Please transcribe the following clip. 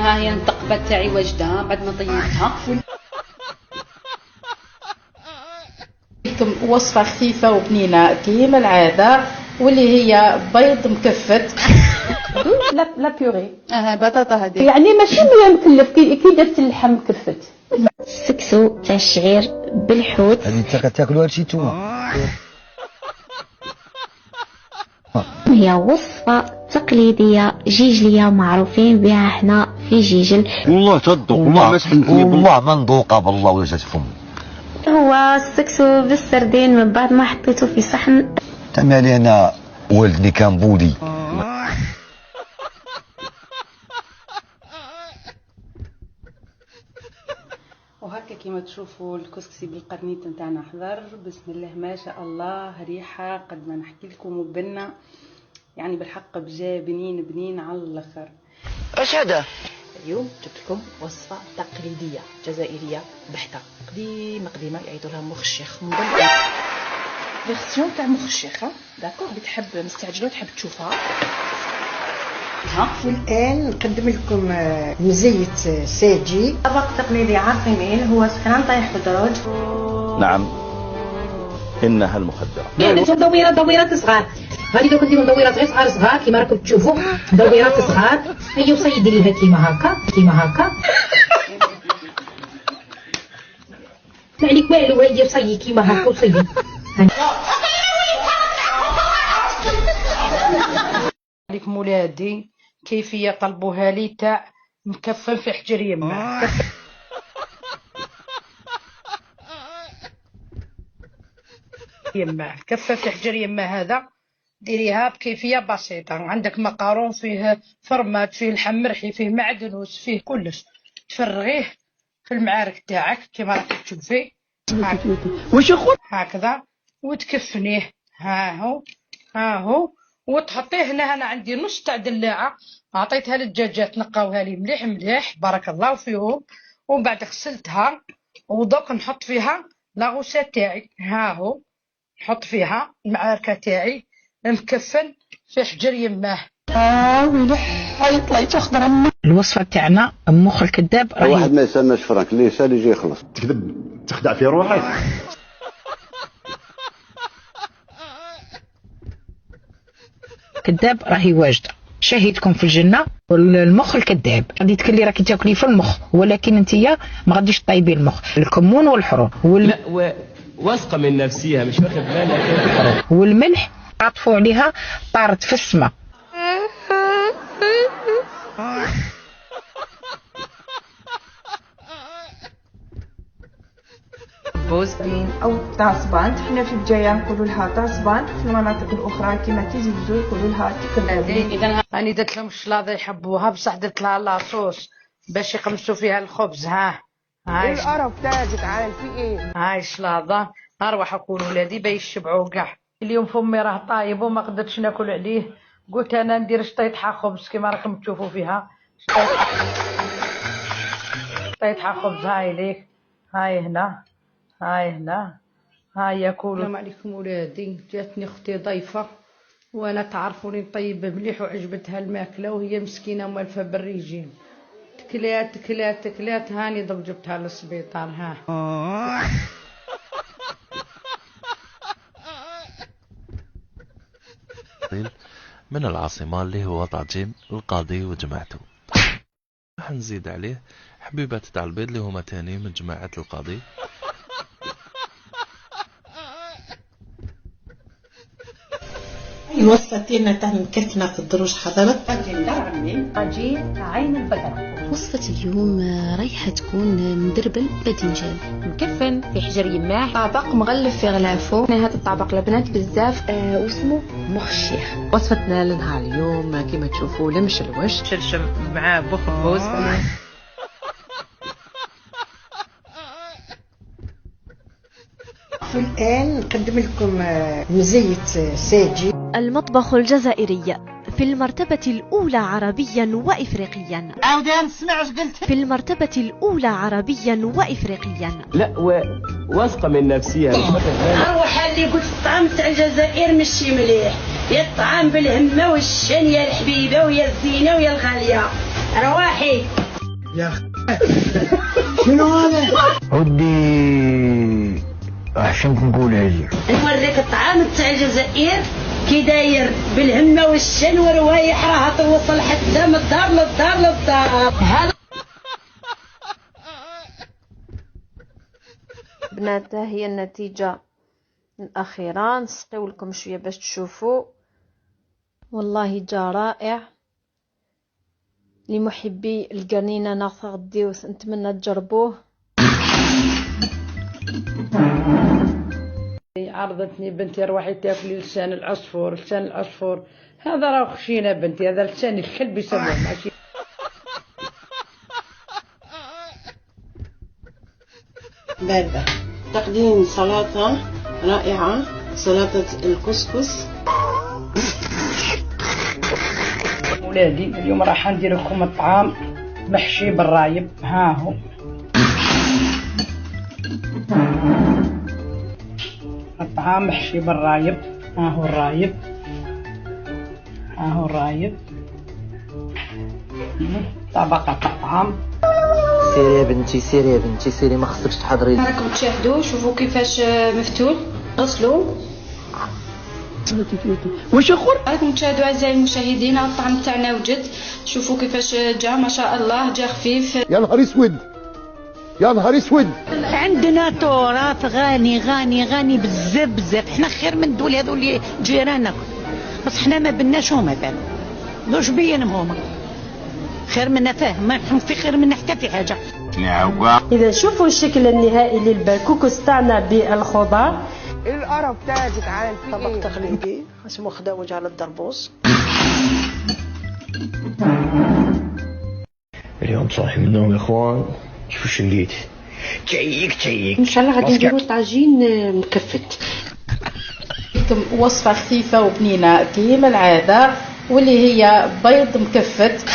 ها هي التقبه تاعي واجده بعد ما طيبتها. لكم وصفه خفيفه وبنينه كيما العاده، واللي هي بيض مكفت. لا بيوري بطاطا هذه يعني ماشي مكلف كي درت اللحم مكفت. السكسو تاع الشعير بالحوت. هذه انت كتاكلوا هادشي نتوما. هي وصفة تقليدية جيجلية معروفين بها حنا في جيجل. والله تصدق والله ما نذوقها بالله ولا تفهم. هو السكسو بالسردين من بعد ما حطيته في صحن. تمالي انا والدني كان بودي. وهكا كيما تشوفوا الكسكسي بالقرنيط نتاعنا حضر. بسم الله ما شاء الله، ريحه قد ما نحكي لكم وبنا يعني بالحق بجا بنين على الاخر. اش هذا؟ اليوم جبت لكم وصفه تقليديه جزائريه بحته قديمه يعيطوا لها مخ الشيخ، فيرسيون تاع مخ الشيخ. داكوغ اللي تحب مستعجله تحب تشوفها. والآن نقدم لكم مزيت ساجي، طبق تقليدي عاصمي هو سكران طايح بالدروج. نعم إنها المخدرة. دويرات صغار. هذه دوك نديرو دويرات غير صغار كيما راكم تشوفوا، دويرات صغار. هيا وصيدي ليها كيما هكا. ما عليك والو، هيا وصيدي كيما هكا وصيدي. عليكم ولادي كيفية طلبوها لي تاع مكفن في حجر يمه. كفة في حجر يمه هذا ديريها بكيفية بسيطة. عندك مقارون فيه فرمات، فيه لحم مرحي، فيه معدنوس، فيه كلش. تفرغيه في المعارك تاعك كيما راك تشوفي هكذا، وتكفنيه ها هو وتحطيه هنا. انا عندي نص تاع دلاعه عطيتها للدجاجات نقاوها لي مليح بارك الله فيهم، ومن بعد غسلتها ودوك نحط فيها لاغوسه تاعي. ها هو نحط فيها المعاركه تاعي مكفن في حجر يماه. الوصفة تاعنا مخ الكذاب. واحد ما يسماش فرانك اللي يسال يجي يخلص. تكذب تخدع في روحك. كذاب راهي واجده، شهيدكم في الجنه. والمخ الكذاب غادي تكلي راكي تاكلي في المخ، ولكن انتيا ما غاديش طيبي المخ. الكمون والحرون لا واثقه من نفسيها مش واخد بالها. والملح عطفوا عليها طارت في السماء. بوزبين او طاسبان. حنا في البدايه نقولوا لها طاسبان، في المناطق الاخرى كما تيزي بزول يقولوا لها تكبابين. اذا راني درت لهم الشلاضه يحبوها، بصح درت لها لاصوص باش يقمصوا فيها الخبز. هاي القرف تاجت عال في ايه؟ هاي الشلاضه اروح اقول ولادي باش يشبعوا كاع. اليوم فمي راه طايب وما قدرتش ناكل عليه، قلت انا ندير شطيطحه خبز كيما راكم تشوفوا فيها. شطيطحه خبز هاي ليك، هاي هنا هاي ياكلوا. السلام عليكم ولادي. جاتني اختي ضيفه وانا تعرفوني نطيب مليح وعجبتها الماكله، وهي مسكينه موالفه بالريجيم. تكلات هاني ضب جبتها للسبيطار. من العاصمة اللي هو طاجين القاضي وجماعته. راح نزيد عليه حبيبات تاع البيض اللي هما تاني من جماعة القاضي. الوصفة ديالنا تاع مكركنة في الدروج حضرت. طاجين عين البقرة. وصفة اليوم رايحة تكون مدربل باذنجان مكفن في حجر يماه. طبق مغلف في غلافه. هذا الطبق لبنات بزاف واسمه مخ الشيخ. وصفتنا لنهار اليوم كما تشوفوا لمشلوش شلشم مع بخبوز. والآن نقدم لكم مزيت ساجي. المطبخ الجزائري في المرتبة الأولى عربيا وإفريقيا. عاودان سمع واش قلت؟ في المرتبة الأولى عربيا وإفريقيا. لا واثقه من نفسها مش واخد بالها. اروح اللي قلت الطعام تاع الجزائر ماشي مليح، يا الطعام بالهمه والشان يا الحبيبه ويا الزينه ويا الغاليه. رواحي يا اخي شنو هذا؟ ودي احسن نقولها لك. نوريك الطعام تاع الجزائر كي داير بالهمه والشن وروايح راها توصل حتى من الدار للدار للدار. هذا بنات هي النتيجة الأخيرة. نسقيو لكم شوية باش تشوفوا، والله جا رائع. لمحبي القرنينة ناقصة غديو نتمنى تجربوه. عرضتني بنتي روحي تاكلي لسان العصفور. لسان العصفور هذا راه خشينا بنتي، هذا لسان الكلب يسموه ماشي. باردة. تقديم سلطة رائعة، سلطة الكسكس. ولادي اليوم راح ندير لكم الطعام محشي بالرايب. ها هو الطعام محشي بالرايب. ها هو الرايب، ها هو الرايب، طبقة الطعام. سيري يا بنتي، سيري يا بنتي، سيري ما خصكش تحضري. راكم تشاهدوا، شوفوا كيفاش مفتول. غسلوا واش اخر. راكم تشاهدوا اعزائي المشاهدين، الطعم تاعنا وجد. شوفوا كيفاش جا، ما شاء الله جا خفيف. يا نهار اسود، يا نهار اسود. عندنا تراث غني غني غني بزاف بزاف. حنا خير من دول هذو اللي جيراننا، بس حنا ما بناش هما بان دوش بينهم هما خير منا. فاهم ما في خير منا حتى في حاجه. اذا شوفوا الشكل النهائي للبركوكس تاعنا بالخضار. القرف ده يا جدعان. طبق تقليدي اسمه خداوج على الدربوس. اليوم صاحي من النوم يا اخوان، شوفوا شليت تشيك ان شاء الله غادي نديرو طاجين مكفت. وصفة خفيفة وبنينة كيما العادة، واللي هي بيض مكفت.